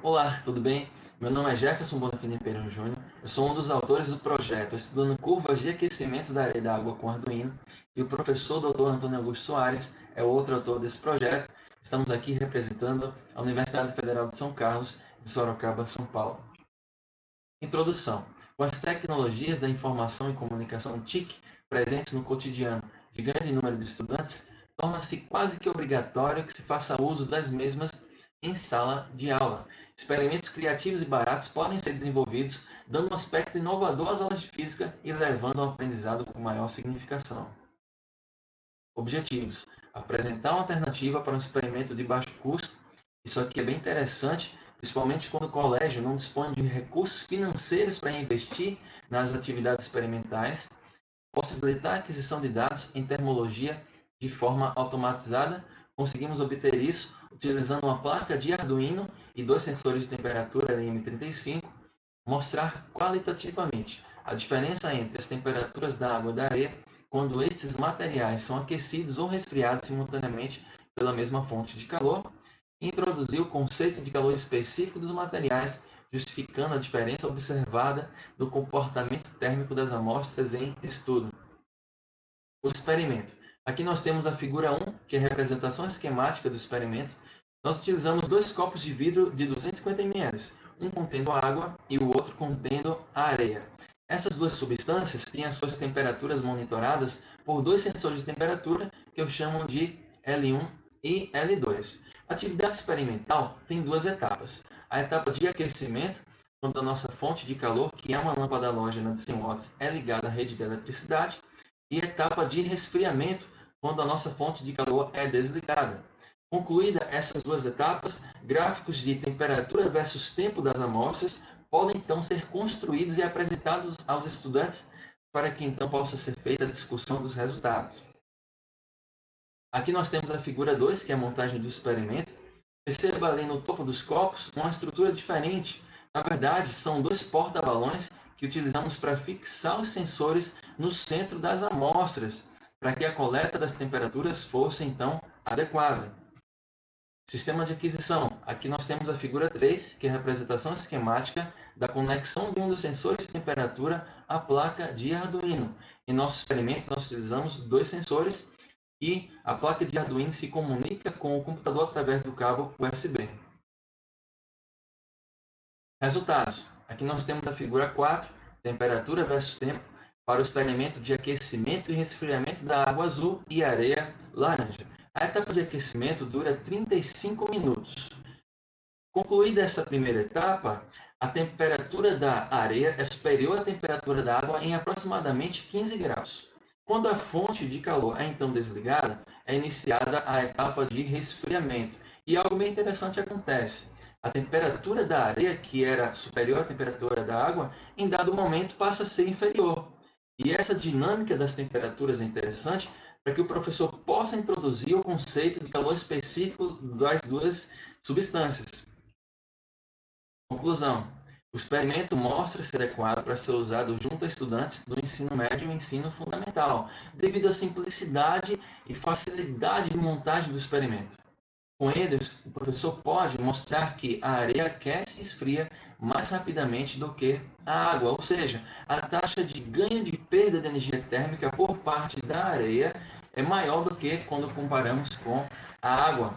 Olá, tudo bem? Meu nome é Jefferson Bonafini Pereira Júnior. Eu sou um dos autores do projeto Estudando Curvas de Aquecimento da Areia d'Água com Arduino e o professor Dr. Antônio Augusto Soares é o outro autor desse projeto. Estamos aqui representando a Universidade Federal de São Carlos, de Sorocaba, São Paulo. Introdução. Com as tecnologias da informação e comunicação TIC presentes no cotidiano de grande número de estudantes, torna-se quase que obrigatório que se faça uso das mesmas em sala de aula. Experimentos criativos e baratos podem ser desenvolvidos, dando um aspecto inovador às aulas de física e levando ao aprendizado com maior significação. Objetivos: apresentar uma alternativa para um experimento de baixo custo. Isso aqui é bem interessante, principalmente quando o colégio não dispõe de recursos financeiros para investir nas atividades experimentais. Possibilitar a aquisição de dados em termologia de forma automatizada. Conseguimos obter isso utilizando uma placa de Arduino e dois sensores de temperatura LM35. Mostrar qualitativamente a diferença entre as temperaturas da água e da areia quando estes materiais são aquecidos ou resfriados simultaneamente pela mesma fonte de calor. Introduzir o conceito de calor específico dos materiais, justificando a diferença observada do comportamento térmico das amostras em estudo. O experimento. Aqui nós temos a figura 1, que é a representação esquemática do experimento. Nós utilizamos dois copos de vidro de 250 ml, um contendo água e o outro contendo areia. Essas duas substâncias têm as suas temperaturas monitoradas por dois sensores de temperatura que eu chamo de L1 e L2. A atividade experimental tem duas etapas. A etapa de aquecimento, quando a nossa fonte de calor, que é uma lâmpada halógena de 100 watts, é ligada à rede de eletricidade, e etapa de resfriamento, quando a nossa fonte de calor é desligada. Concluída essas duas etapas, gráficos de temperatura versus tempo das amostras podem então ser construídos e apresentados aos estudantes para que então possa ser feita a discussão dos resultados. Aqui nós temos a figura 2, que é a montagem do experimento. Perceba ali no topo dos copos uma estrutura diferente. Na verdade, são dois porta-balões que utilizamos para fixar os sensores no centro das amostras, para que a coleta das temperaturas fosse então adequada. Sistema de aquisição. Aqui nós temos a figura 3, que é a representação esquemática da conexão de um dos sensores de temperatura à placa de Arduino. Em nosso experimento, nós utilizamos dois sensores e a placa de Arduino se comunica com o computador através do cabo USB. Resultados. Aqui nós temos a figura 4, temperatura versus tempo, para o experimento de aquecimento e resfriamento da água azul e areia laranja. A etapa de aquecimento dura 35 minutos. Concluída essa primeira etapa, a temperatura da areia é superior à temperatura da água em aproximadamente 15 graus. Quando a fonte de calor é então desligada, é iniciada a etapa de resfriamento. E algo bem interessante acontece. A temperatura da areia, que era superior à temperatura da água, em dado momento passa a ser inferior. E essa dinâmica das temperaturas é interessante para que o professor possa introduzir o conceito de calor específico das duas substâncias. Conclusão. O experimento mostra ser adequado para ser usado junto a estudantes do ensino médio e ensino fundamental, devido à simplicidade e facilidade de montagem do experimento. Com eles, o professor pode mostrar que a areia aquece e esfria mais rapidamente do que a água, ou seja, a taxa de ganho de perda de energia térmica por parte da areia é maior do que quando comparamos com a água.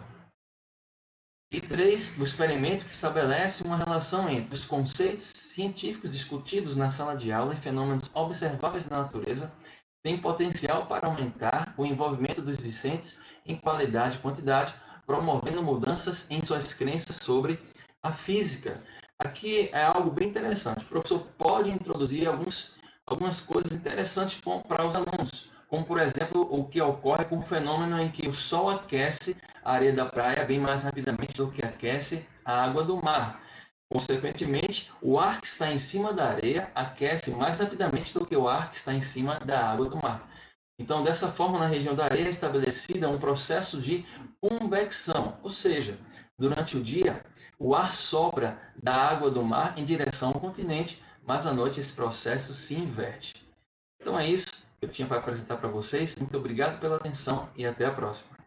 E 3, o experimento que estabelece uma relação entre os conceitos científicos discutidos na sala de aula e fenômenos observáveis da natureza tem potencial para aumentar o envolvimento dos discentes em qualidade e quantidade, promovendo mudanças em suas crenças sobre a física. Aqui é algo bem interessante. O professor pode introduzir algumas coisas interessantes para os alunos, como, por exemplo, o que ocorre com o fenômeno em que o sol aquece a areia da praia bem mais rapidamente do que aquece a água do mar. Consequentemente, o ar que está em cima da areia aquece mais rapidamente do que o ar que está em cima da água do mar. Então, dessa forma, na região da areia é estabelecida um processo de convecção, ou seja, durante o dia, o ar sopra da água do mar em direção ao continente, mas à noite esse processo se inverte. Então é isso que eu tinha para apresentar para vocês. Muito obrigado pela atenção e até a próxima.